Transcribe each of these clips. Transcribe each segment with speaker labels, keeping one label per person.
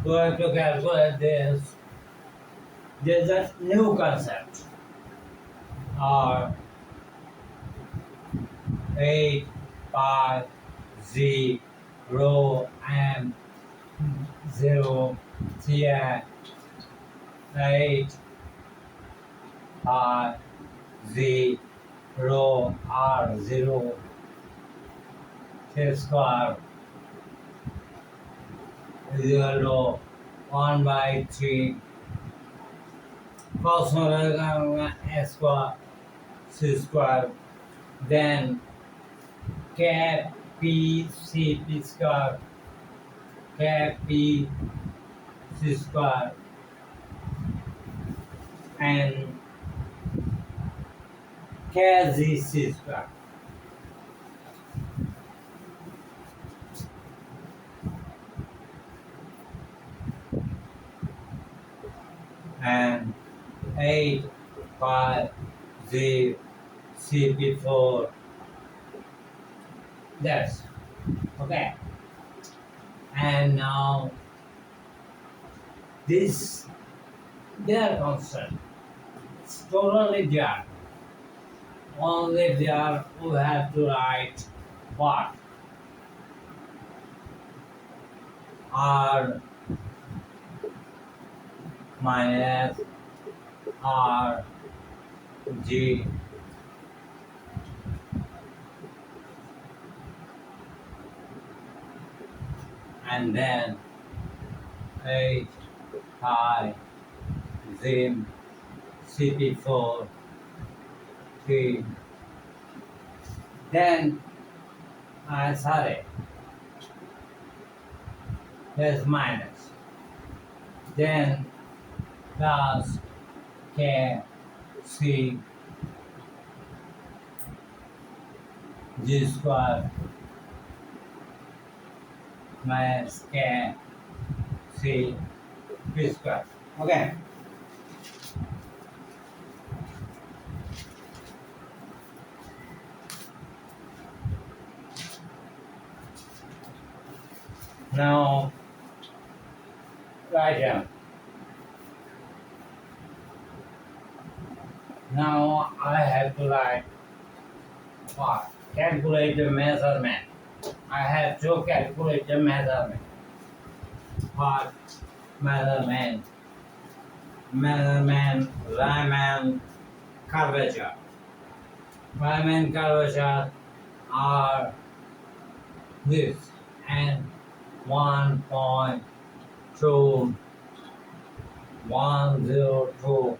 Speaker 1: going to calculate this. There's a new concept or 8 pi z rho m 0 Ti 8 pi z rho r 0 T square is equal to 1 by 3 cos omega s square c square, then cap p c p square cap p c square and k z c square. And 8 pi z cp4. That's okay. And now this their constant. It's totally there. Only there we have to write what r minus r g and then 8 pi z cp4 t. Then sorry, there's minus, then plus k c g square minus k c p square. Okay. Now write down. Now I have to write what? Calculate the measurement. I have to calculate the measurement. What measurement? Measurement Riemann curvature. Riemann curvature are this and 1.2102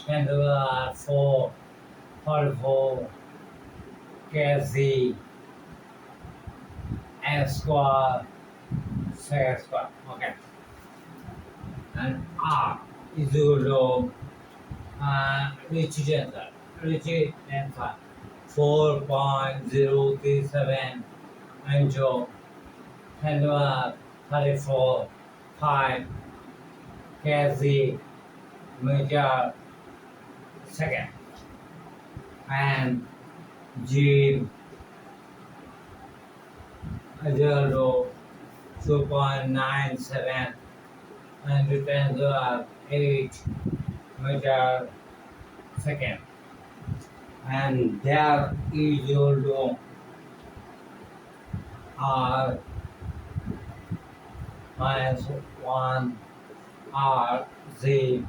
Speaker 1: 10 to the 4 44 kz s square c square. Okay. And r is equal to reputed answer 4.037 into 10 to the 34 pi kz meter second, and g is equal to 2.97 into 10 to the 8 meter second, and there is equal to r minus 1 r z